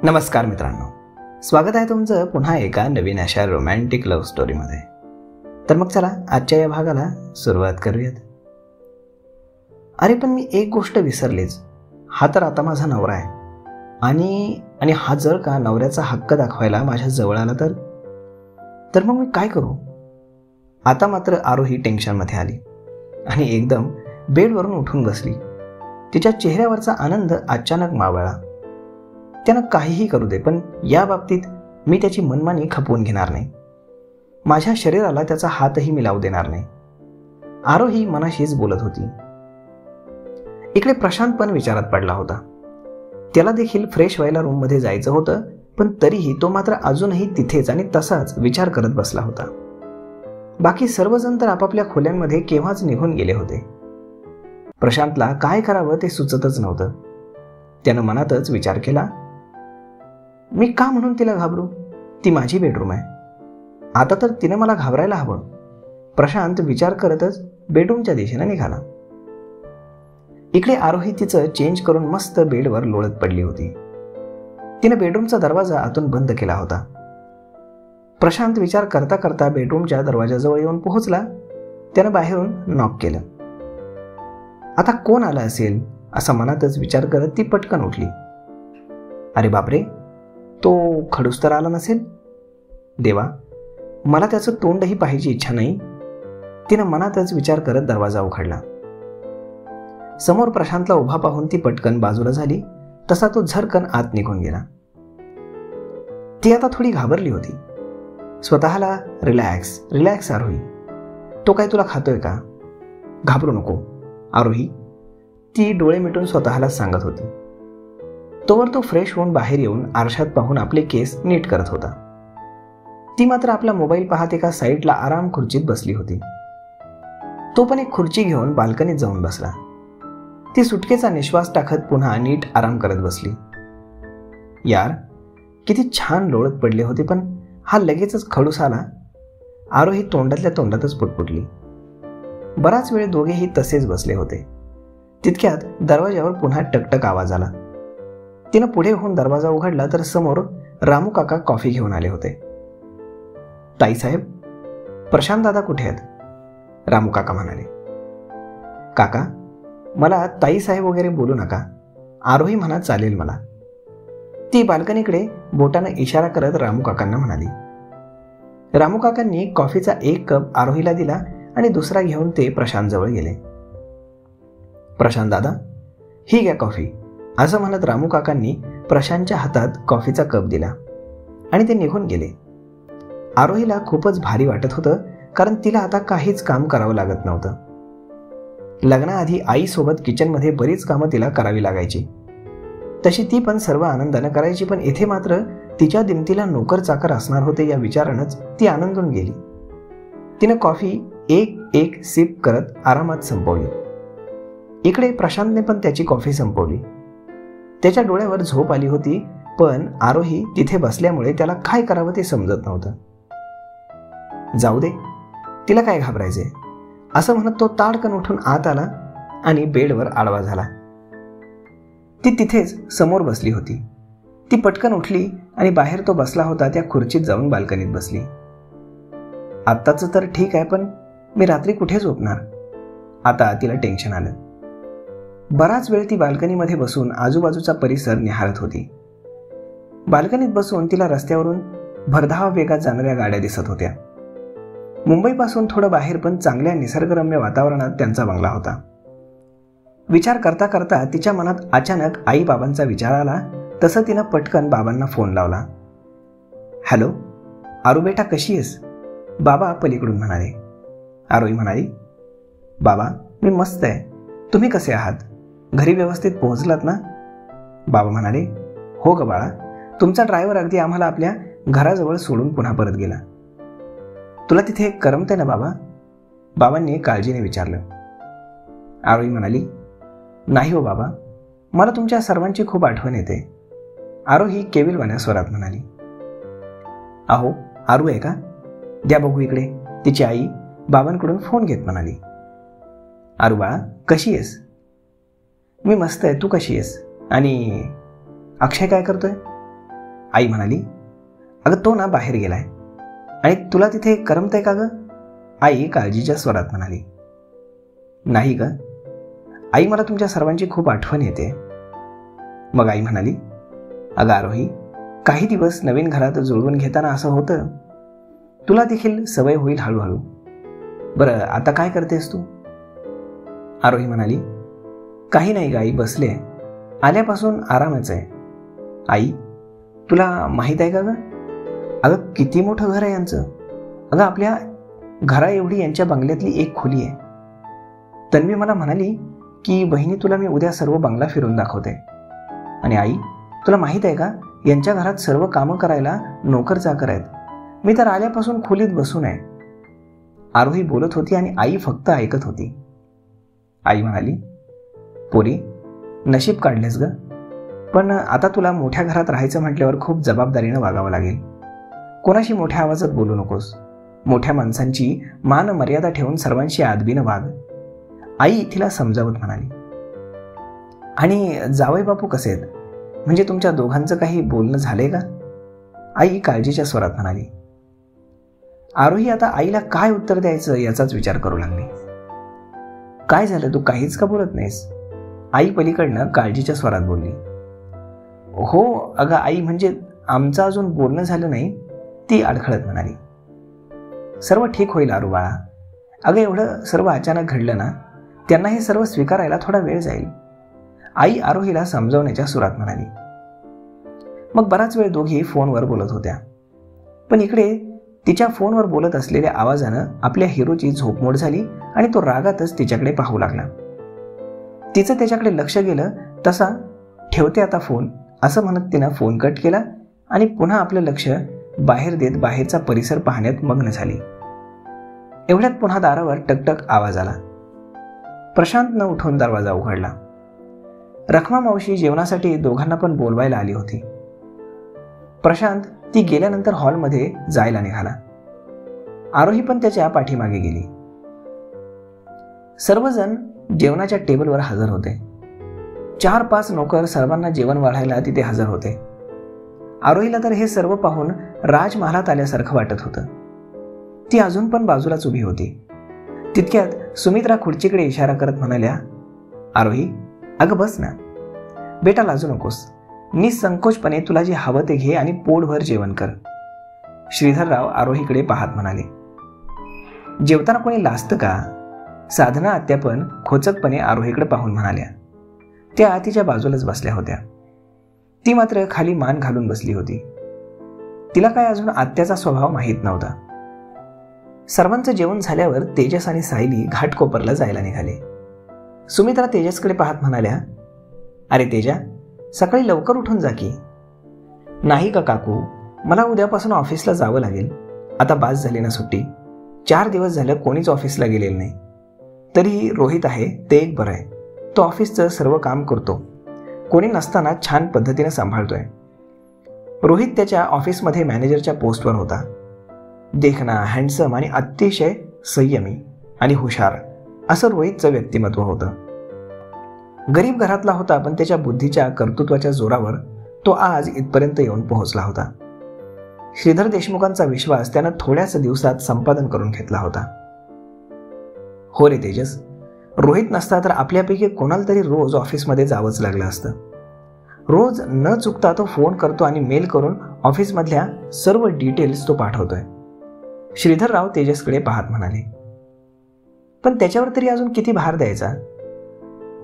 नमस्कार मित्रांनो, स्वागत आहे तुमचं पुन्हा एका नवीन अशा रोमॅन्टिक लव्ह स्टोरीमध्ये. तर मग चला आजच्या या भागाला सुरुवात करूयात. अरे पण मी एक गोष्ट विसरलीच. हा तर आता माझा नवरा आहे आणि हा जर का नवऱ्याचा हक्क दाखवायला माझ्या जवळ आला तर मग मी काय करू. आता मात्र आरोही टेन्शनमध्ये आली आणि एकदम बेडवरून उठून बसली. तिच्या चेहऱ्यावरचा आनंद अचानक मावळला. त्यानं काहीही करू दे, पण या बाबतीत मी त्याची मनमानी खपवून घेणार नाही. माझ्या शरीराला त्याचा हातही मी लावू देणार नाही. आरोही मनाशीच बोलत होती. इकडे प्रशांत पण विचारात पडला होता. त्याला देखील फ्रेश व्हायला रूममध्ये जायचं होतं, पण तरीही तो मात्र अजूनही तिथेच आणि तसाच विचार करत बसला होता. बाकी सर्वजण तर आपापल्या खोल्यांमध्ये केव्हाच निघून गेले होते. प्रशांतला काय करावं ते सुचतच नव्हतं. त्यानं मनातच विचार केला, मी का म्हणून तिला घाबरू. ती माझी बेडरूम आहे. आता तर तिनं मला घाबरायला हवं. प्रशांत विचार करतच बेडरूमच्या दिशेने निघाला. इकडे आरोही तिचं चेंज करून मस्त बेडवर लोळत पडली होती. तिनं बेडरूमचा दरवाजा आतून बंद केला होता. प्रशांत विचार करता करता बेडरूमच्या दरवाजाजवळ येऊन पोहोचला. त्यानं बाहेरून नॉक केलं. आता कोण आलं असेल असा मनातच विचार करत ती पटकन उठली. अरे बापरे, तो खडूस तर आला नसेल. देवा, मला त्याचं तोंडही पाहायची इच्छा नाही. तिनं मनातच विचार करत दरवाजा उघडला. समोर प्रशांतला उभा पाहून ती पटकन बाजूला झाली. तसा तो झरकन आत निघून गेला. ती आता थोडी घाबरली होती. स्वतःला रिलॅक्स आरोही. तो काय तुला खातोय का? घाबरू नको आरोही, ती डोळे मिटून स्वतःला सांगत होती. तोवर तो फ्रेश होऊन बाहेर येऊन आरशात पाहून आपले केस नीट करत होता. ती मात्र आपला मोबाईल पाहत एका साईडला आराम खुर्चीत बसली होती. तो पण एक खुर्ची घेऊन बाल्कनीत जाऊन बसला. ती सुटकेचा निश्वास टाकत पुन्हा नीट आराम करत बसली. यार, किती छान लोळत पडले होते, पण हा लगेचच खडूस आला. आरोही तोंडातल्या तोंडातच पुटपुटली. बराच वेळ दोघेही तसेच बसले होते. तितक्यात दरवाजावर पुन्हा टकटक आवाज आला. तिनं पुढे होऊन दरवाजा उघडला तर समोर रामू काका कॉफी घेऊन आले होते. ताईसाहेब, प्रशांत दादा कुठे आहेत? रामू काका म्हणाले. काका, मला ताईसाहेब वगैरे बोलू नका. आरोही म्हणा चालेल मला. ती बाल्कनीकडे बोटानं इशारा करत रामू काकांना म्हणाली. रामू काकांनी कॉफीचा एक कप आरोहीला दिला आणि दुसरा घेऊन ते प्रशांत जवळ गेले. प्रशांत दादा, ही घ्या कॉफी, असं म्हणत रामू काकांनी प्रशांतच्या हातात कॉफीचा कप दिला आणि ते निघून गेले. आरोहीला खूपच भारी वाटत होतं, कारण तिला आता काहीच काम करावं लागत नव्हतं. लग्नाआधी आईसोबत किचनमध्ये बरीच कामं तिला करावी लागायची. तशी ती पण सर्व आनंदानं करायची, पण येथे मात्र तिच्या दिमतीला नोकर चाकर असणार होते या विचारानंच ती आनंदून गेली. तिनं कॉफी एक सिप करत आरामात संपवली. इकडे प्रशांतने पण त्याची कॉफी संपवली. त्याच्या डोळ्यावर झोप आली होती, पण आरोही तिथे बसल्यामुळे त्याला काय करावं ते समजत नव्हतं. जाऊ दे, तिला काय घाबरायचे, असं म्हणत तो ताडकन उठून आत आला आणि बेडवर आडवा झाला. ती तिथेच समोर बसली होती. ती पटकन उठली आणि बाहेर तो बसला होता त्या खुर्चीत जाऊन बाल्कनीत बसली. आत्ताचं तर ठीक आहे, पण मी रात्री कुठे झोपणार. आता तिला टेन्शन आलं. बराच वेळ ती बाल्कनीमध्ये बसून आजूबाजूचा परिसर निहाळत होती. बाल्कनीत बसून तिला रस्त्यावरून भरधाव वेगात जाणाऱ्या गाड्या दिसत होत्या. मुंबईपासून थोडं बाहेर पण चांगल्या निसर्गरम्य वातावरणात त्यांचा बंगला होता. विचार करता करता तिच्या मनात अचानक आई बाबांचा विचार आला. तसं तिनं पटकन बाबांना फोन लावला. हॅलो आरू बेटा, कशी आहेस? बाबा पलीकडून म्हणाले. आरोही म्हणाली, बाबा मी मस्त आहे. तुम्ही कसे आहात? घरी व्यवस्थित पोहोचलात ना? बाबा म्हणाले, हो ग बाळा, तुमचा ड्रायव्हर अगदी आम्हाला आपल्या घराजवळ सोडून पुन्हा परत गेला. तुला तिथे करमते ना बाबा? बाबांनी काळजीने विचारलं. आरोही म्हणाली, नाही हो बाबा, मला तुमच्या सर्वांची खूप आठवण येते. आरोही केविलवाण्या स्वरात म्हणाली. अहो आरू आहे का? द्या बघू इकडे, तिची आई बाबांकडून फोन घेत म्हणाली. आरू बाळा, कशी आहेस? मी मस्त आहे, तू कशी आहेस? आणि अक्षय काय करतोय? आई म्हणाली, अगं तो ना बाहेर गेलाय आणि तुला तिथे करमतंय का ग? आई काळजीच्या स्वरात म्हणाली. नाही ग आई, मला तुमच्या सर्वांची खूप आठवण येते. मग आई म्हणाली, अगं आरोही, काही दिवस नवीन घरात जुळवून घेताना असं होतं. तुला देखील सवय होईल हळूहळू. बरं, आता काय करतेस तू? आरोही म्हणाली, काही नाही ग आई, बसले. आल्यापासून आरामच आहे. आई, तुला माहीत आहे का ग? अगं किती मोठं घर आहे यांचं. अगं आपल्या घरा एवढी यांच्या बंगल्यातली एक खोली आहे. तन्वी मला म्हणाली की बहिणी, तुला मी उद्या सर्व बंगला फिरून दाखवते. आणि आई, तुला माहीत आहे का, यांच्या घरात सर्व कामं करायला नोकर चाकर आहेत. मी तर आल्यापासून खोलीत बसून आहे. आरोही बोलत होती आणि आई फक्त ऐकत होती. आई म्हणाली, पोरी, नशीब काढलेस ग. पण आता तुला मोठ्या घरात राहायचं म्हटल्यावर खूप जबाबदारीनं वागावं लागेल. कोणाशी मोठ्या आवाजात बोलू नकोस. मोठ्या माणसांची मान मर्यादा ठेवून सर्वांशी आदबीनं वाग. आई तिला समजावत म्हणाली. आणि जावई बापू कसे आहेत? म्हणजे तुमच्या दोघांचं काही बोलणं झालंय का? आई काळजीच्या स्वरात म्हणाली. आरोही आता आईला काय उत्तर द्यायचं याचाच विचार करू लागली. काय झालं, तू काहीच का बोलत नाहीस? आई पलीकडनं काळजीच्या स्वरात बोलली. हो अगं आई, म्हणजे आमचं अजून बोलणं झालं नाही, ती अडखळत म्हणाली. सर्व ठीक होईल आरू बाळा. अगं एवढं सर्व अचानक घडलं ना, त्यांना हे सर्व स्वीकारायला थोडा वेळ जाईल. आई आरोहीला समजावण्याच्या सुरात म्हणाली. मग बराच वेळ दोघी फोनवर बोलत होत्या. पण इकडे तिच्या फोनवर बोलत असलेल्या आवाजानं आपल्या हिरोची झोपमोड झाली आणि तो रागातच तिच्याकडे पाहू लागला. तिचं त्याच्याकडे लक्ष गेलं. तसा ठेवते आता फोन असं म्हणत तिनं फोन कट केला आणि पुन्हा आपलं लक्ष बाहेर देत बाहेरचा परिसर पाहण्यात मग्न झाली. एवढ्यात पुन्हा दारावर टकटक आवाज आला. प्रशांतनं उठून दरवाजा उघडला. रखमा मावशी जेवणासाठी दोघांना पण बोलवायला आली होती. प्रशांत ती गेल्यानंतर हॉलमध्ये जायला निघाला. आरोही पण त्याच्या पाठीमागे गेली. सर्वजण जेवणाच्या टेबलवर हजर होते. 4-5 नोकर सर्वांना जेवण वाढायला तिथे हजर होते. आरोहीला तर हे सर्व पाहून राजमहालात आल्यासारखं वाटत होतं. ती अजून पण बाजूलाच उभी होती. तितक्यात सुमित्रा खुर्चीकडे इशारा करत म्हणाल्या, आरोही, अगं बस ना. बेटा लाजू नकोस. निसंकोचपणे तुला जे हवं ते घे आणि पोटभर जेवण कर. श्रीधरराव आरोहीकडे पाहत म्हणाले. जेवताना कोणी लाजतं का? साधना आत्या पण खोचकपणे आरोहीकडे पाहून म्हणाल्या. त्या तिच्या बाजूलाच बसल्या होत्या. ती मात्र खाली मान घालून बसली होती. तिला काय अजून आत्याचा स्वभाव माहीत नव्हता. सर्वांचं जेवण झाल्यावर तेजस आणि सायली घाटकोपरला जायला निघाले. सुमित्रा तेजसकडे पाहत म्हणाल्या, अरे तेजा, सकाळी लवकर उठून जा की. नाही का काकू, मला उद्यापासून ऑफिसला जावं लागेल. आता बास झाली ना सुट्टी. 4 दिवस झालं कोणीच ऑफिसला गेलेलं नाही. तरी रोहित आहे ते एक बरं आहे. तो ऑफिसचं सर्व काम करतो. कोणी नसताना छान पद्धतीने सांभाळतोय. रोहित त्याच्या ऑफिसमध्ये मॅनेजरच्या पोस्टवर होता. देखणा, हँडसम आणि अतिशय संयमी आणि हुशार असं रोहितचं व्यक्तिमत्व होतं. गरीब घरातला होता, पण त्याच्या बुद्धीच्या कर्तृत्वाच्या जोरावर तो आज इथपर्यंत येऊन पोहोचला होता. श्रीधर देशमुखांचा विश्वास त्यानं थोड्याच दिवसात संपादन करून घेतला होता. हो रे तेजस, रोहित नसता तर आपल्यापैकी कोणाला तरी रोज ऑफिसमध्ये जावंच लागलं असतं. रोज न चुकता तो फोन करतो आणि मेल करून ऑफिसमधल्या सर्व डिटेल्स तो पाठवतोय. श्रीधरराव तेजसकडे पाहत म्हणाले. पण त्याच्यावर तरी अजून किती भार द्यायचा?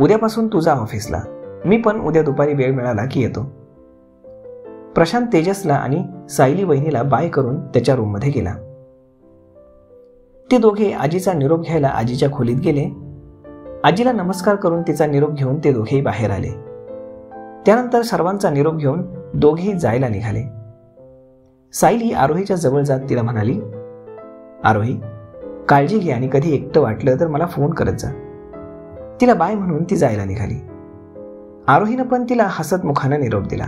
उद्यापासून तू जा ऑफिसला. मी पण उद्या दुपारी वेळ मिळाला की येतो. प्रशांत तेजसला आणि सायली वहिनीला बाय करून त्याच्या रूममध्ये गेला. ते दोघे आजीचा निरोप घ्यायला आजीच्या खोलीत गेले. आजीला नमस्कार करून तिचा निरोप घेऊन ते दोघेही बाहेर आले. त्यानंतर सर्वांचा निरोप घेऊन दोघेही जायला निघाले. सायली आरोहीच्या जवळ जात तिला म्हणाली, आरोही, काळजी घे आणि कधी एकटं वाटलं तर मला फोन करत जा. तिला बाय म्हणून ती जायला निघाली. आरोहीनं पण तिला हसत मुखानं निरोप दिला.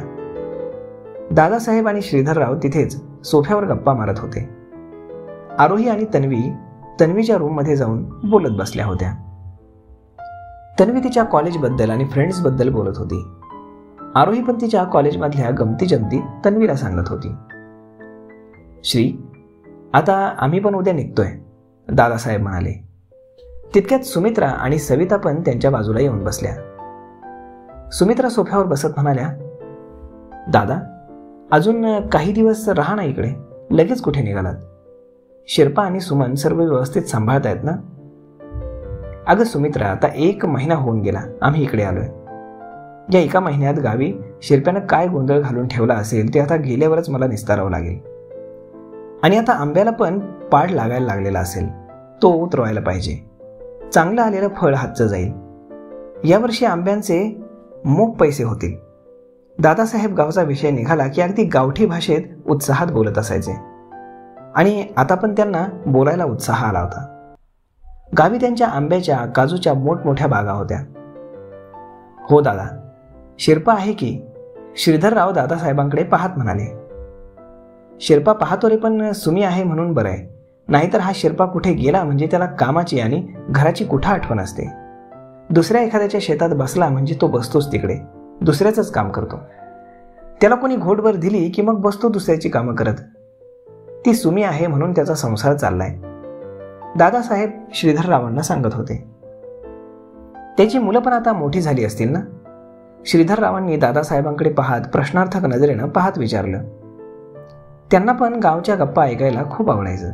दादासाहेब आणि श्रीधरराव तिथेच सोफ्यावर गप्पा मारत होते. आरोही आणि तन्वीच्या रूममध्ये जाऊन बोलत बसल्या होत्या. तन्वी तिच्या कॉलेजबद्दल आणि फ्रेंड्सबद्दल बोलत होती. आरोही पण तिच्या कॉलेजमधल्या गमती जमती तन्वीला सांगत होती. श्री, आता आम्ही पण उद्या निघतोय, दादासाहेब म्हणाले. तितक्यात सुमित्रा आणि सविता पण त्यांच्या बाजूला येऊन बसल्या. सुमित्रा सोफ्यावर बसत म्हणाल्या, दादा, अजून काही दिवस राहा ना इकडे, लगेच कुठे निघालात? शिल्पा आणि सुमन सर्व व्यवस्थित सांभाळतायत ना? अगं सुमित्रा, आता 1 महिना होऊन गेला आम्ही इकडे आलोय. या 1 महिन्यात गावी शिल्प्यानं काय गोंधळ घालून ठेवला असेल ते आता गेल्यावरच मला निस्तारावं लागेल. आणि आता आंब्याला पण पाड लागायला लागलेला असेल, तो उतरवायला पाहिजे. चांगलं आलेलं फळ हातचं जाईल. यावर्षी आंब्यांचे मोप पैसे होतील. दादासाहेब गावचा विषय निघाला की अगदी गावठी भाषेत उत्साहात बोलत असायचे. आणि आता पण त्यांना बोलायला उत्साह आला होता. गावी त्यांच्या आंब्याच्या काजूच्या मोठमोठ्या बागा होत्या. हो दादा, शिल्पा आहे की? श्रीधरराव दादासाहेबांकडे पाहत म्हणाले. शिल्पा पाहतो रे, पण सुमी आहे म्हणून बरं आहे. नाहीतर हा शिल्पा कुठे गेला म्हणजे त्याला कामाची आणि घराची कुठं आठवण असते. दुसऱ्या एखाद्याच्या शेतात बसला म्हणजे तो बसतोच तिकडे, दुसऱ्याचंच काम करतो. त्याला कोणी घोटभर दिली की मग बसतो दुसऱ्याची कामं करत. ती सुमी आहे म्हणून त्याचा संसार चाललाय, दादासाहेब श्रीधररावांना सांगत होते. त्याची मुलं पण आता मोठी झाली असतील ना? श्रीधररावांनी दादासाहेबांकडे पाहत प्रश्नार्थक नजरेनं पाहत विचारलं. त्यांना पण गावच्या गप्पा ऐकायला खूप आवडायचं.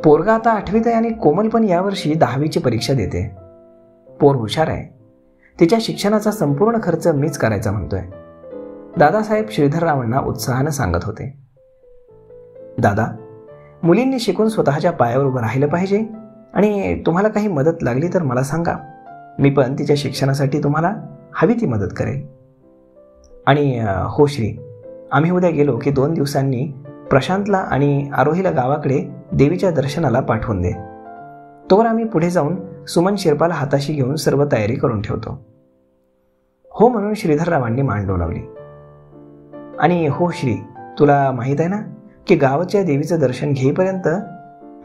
पोरगा आता 8वीत आहे आणि कोमल पण यावर्षी 10वीची परीक्षा देते. पोर हुशार आहे. तिच्या शिक्षणाचा संपूर्ण खर्च मीच करायचा म्हणतोय, दादासाहेब श्रीधररावांना उत्साहानं सांगत होते. दादा, मुलींनी शिकून स्वतःच्या पायावर उभं राहिलं पाहिजे. आणि तुम्हाला काही मदत लागली तर मला सांगा, मी पण तिच्या शिक्षणासाठी तुम्हाला हवी ती मदत करेल. आणि हो श्री, आम्ही उद्या गेलो की 2 दिवसांनी प्रशांतला आणि आरोहीला गावाकडे देवीच्या दर्शनाला पाठवून दे. तोवर आम्ही पुढे जाऊन सुमन शिल्पाला हाताशी घेऊन सर्व तयारी करून ठेवतो. हो म्हणून श्रीधररावांनी मान डोलावली. आणि हो श्री, तुला माहीत आहे ना की गावाच्या देवीचं दर्शन घेईपर्यंत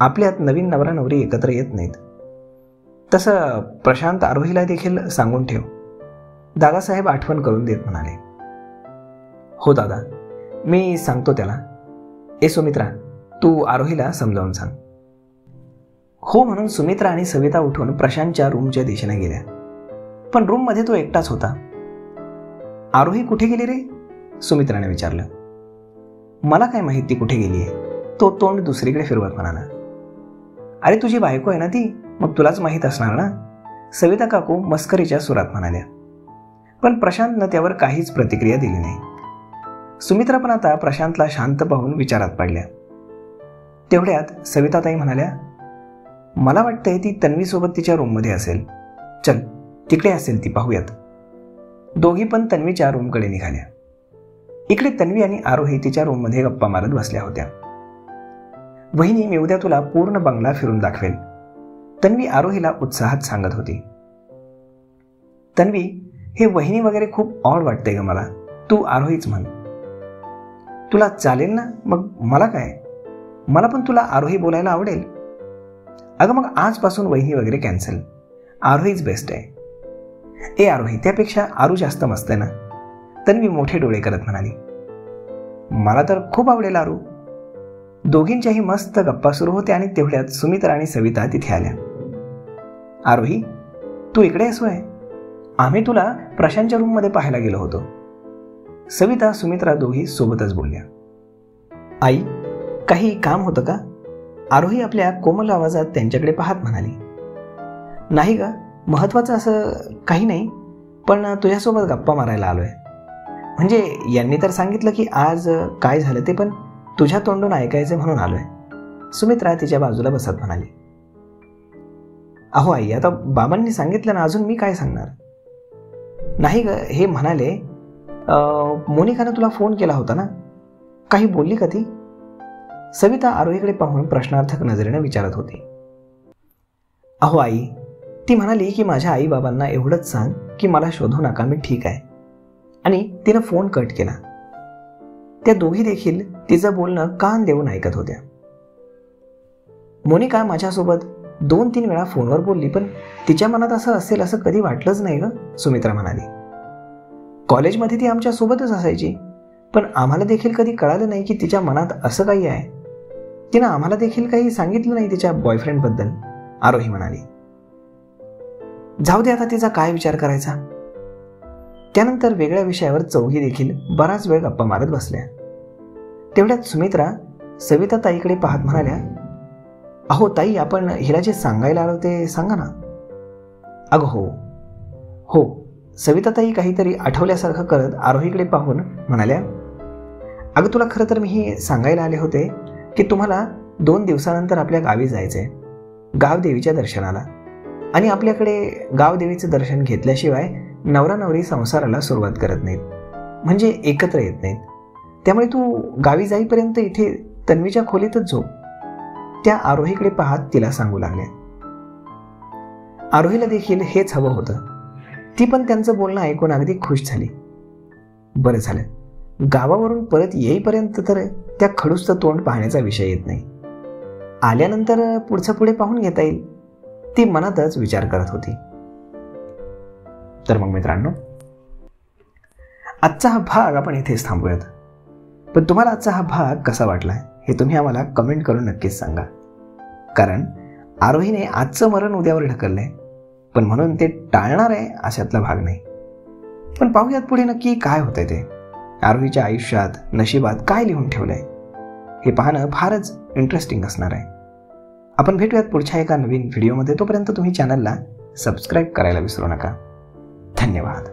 आपल्यात नवीन नवरा नवरी एकत्र येत नाहीत. तसं प्रशांत आरोहीला देखील सांगून ठेव, दादासाहेब आठवण करून देत म्हणाले. हो दादा, मी सांगतो त्याला. ए सुमित्रा, तू आरोहीला समजावून सांग. हो म्हणून सुमित्रा आणि सविता उठून प्रशांतच्या रूमच्या दिशेने गेल्या. पण रूममध्ये तो एकटाच होता. आरोही कुठे गेली रे? सुमित्राने विचारलं. मला काय माहिती कुठे गेली आहे, तो तोंड दुसरीकडे फिरवत म्हणाला. अरे तुझी बायको आहे ना ती, मग तुलाच माहीत असणार ना, सविता काकू मस्करीच्या सुरात म्हणाल्या. पण प्रशांतनं त्यावर काहीच प्रतिक्रिया दिली नाही. सुमित्रा पण आता प्रशांतला शांत पाहून विचारात पडल्या. तेवढ्यात सविताताई म्हणाल्या, मला वाटतंय ती तन्वीसोबत तिच्या रूममध्ये असेल. चल, तिकडे असेल ती, पाहूयात. दोघी पण तन्वीच्या रूमकडे निघाल्या. इकडे तन्वी आणि आरोही तिच्या रूममध्ये गप्पा मारत बसल्या होत्या. वहिनी, मी उद्या तुला पूर्ण बंगला फिरून दाखवेल, तन्वी आरोहीला उत्साहात सांगत होती. तन्वी, हे वहिनी वगैरे खूप ऑड वाटतंय ग मला, तू आरोहीच म्हण. तुला चालेल ना? मग मला काय, मला पण तुला आरोही बोलायला आवडेल. अगं मग आजपासून वहिनी वगैरे कॅन्सल, आरोहीच बेस्ट आहे. ए आरोही, त्यापेक्षा आरू जास्त मस्त आहे ना, तन्वी मोठे डोळे करत म्हणाली. मला तर खूप आवडेल आरू. दोघींच्याही मस्त गप्पा सुरू होत्या आणि तेवढ्यात सुमित्रा आणि सविता तिथे आल्या. आरोही, तू इकडे आहेस होय? आम्ही तुला प्रशांतच्या रूममध्ये पाहायला गेलो होतो. सविता सुमित्रा दोघी सोबतच बोलल्या. आई, काही काम होतं का? आरोही आपल्या कोमल आवाजात त्यांच्याकडे पाहत म्हणाली. नाही ग, महत्वाचं असं काही नाही, पण तुझ्यासोबत गप्पा मारायला आलोय. म्हणजे यांनी तर सांगितलं की आज काय झालं ते पण तुझ्या तोंडून ऐकायचं म्हणून आलोय, सुमित्रा तिच्या बाजूला बसत म्हणाली. अहो आई, आता बाबांनी सांगितलं ना, अजून मी काय सांगणार. नाही ग, हे म्हणाले मोनिकानं तुला फोन केला होता ना, काही बोलली का ती? सविता आरोहीकडे पाहून प्रश्नार्थक नजरेने विचारत होती. अहो आई, ती म्हणाली की माझ्या आई बाबांना एवढंच सांग की मला शोधू नका, मी ठीक आहे. आणि तिनं फोन कट केला. त्या दोघी देखील तिचं बोलणं कान देऊन ऐकत होत्या. मोनिका माझ्यासोबत 2-3 वेळा फोनवर बोलली, पण तिच्या मनात असं असेल असं कधी वाटलंच नाही ग, सुमित्रा म्हणाली. कॉलेजमध्ये ती आमच्या सोबतच असायची, पण आम्हाला देखील कधी कळालं नाही की तिच्या मनात असं काही आहे. तिनं आम्हाला देखील काही सांगितलं नाही तिच्या बॉयफ्रेंडबद्दल, आरोही म्हणाली. जाऊ दे आता तिचा काय विचार करायचा. त्यानंतर वेगळ्या विषयावर चौघी देखील बराच वेळ गप्पा मारत बसल्या. तेवढ्यात सुमित्रा सविता ताईकडे पाहत म्हणाल्या, अहो ताई, आपण हिला जे सांगायला आलो ते सांगा ना. अगं हो हो, सविता ताई काहीतरी आठवल्यासारखं करत आरोहीकडे पाहून म्हणाल्या, अगं तुला खरं तर मी हे सांगायला आले होते की तुम्हाला 2 दिवसानंतर आपल्या गावी जायचंय, गावदेवीच्या दर्शनाला. आणि आपल्याकडे गावदेवीचं दर्शन घेतल्याशिवाय नवरा नवरी संसाराला सुरुवात करत नाहीत, म्हणजे एकत्र येत नाहीत. त्यामुळे तू गावी जाईपर्यंत इथे तन्वीच्या खोलीतच झोप. त्या आरोहीकडे पाहत तिला सांगू लागल्या. आरोहीला देखील हेच हवं होतं. ती पण त्यांचं बोलणं ऐकून अगदी खुश झाली. बरं झालं, गावावरून परत येईपर्यंत तर त्या खडूसचं तोंड पाहण्याचा विषय येत नाही. आल्यानंतर पुढचं पुढे पाहून घेता येईल, ती मनातच विचार करत होती. तर मग मित्रांनो, आजचा हा भाग आपण इथेच थांबूयात. पण तुम्हाला आजचा हा भाग कसा वाटला हे तुम्ही आम्हाला कमेंट करून नक्कीच सांगा. कारण आरोहीने आजचं मरण उद्यावर ढकललंय, पण म्हणून ते टाळणार आहे अशातला भाग नाही. पण पाहूयात पुढे नक्की काय होतंय ते. आरोहीच्या आयुष्यात, नशिबात काय लिहून ठेवलंय हे पाहणं फारच इंटरेस्टिंग असणार आहे. आपण भेटूयात पुढच्या एका नवीन व्हिडिओमध्ये. तोपर्यंत तुम्ही चॅनलला सबस्क्राईब करायला विसरू नका. धन्यवाद.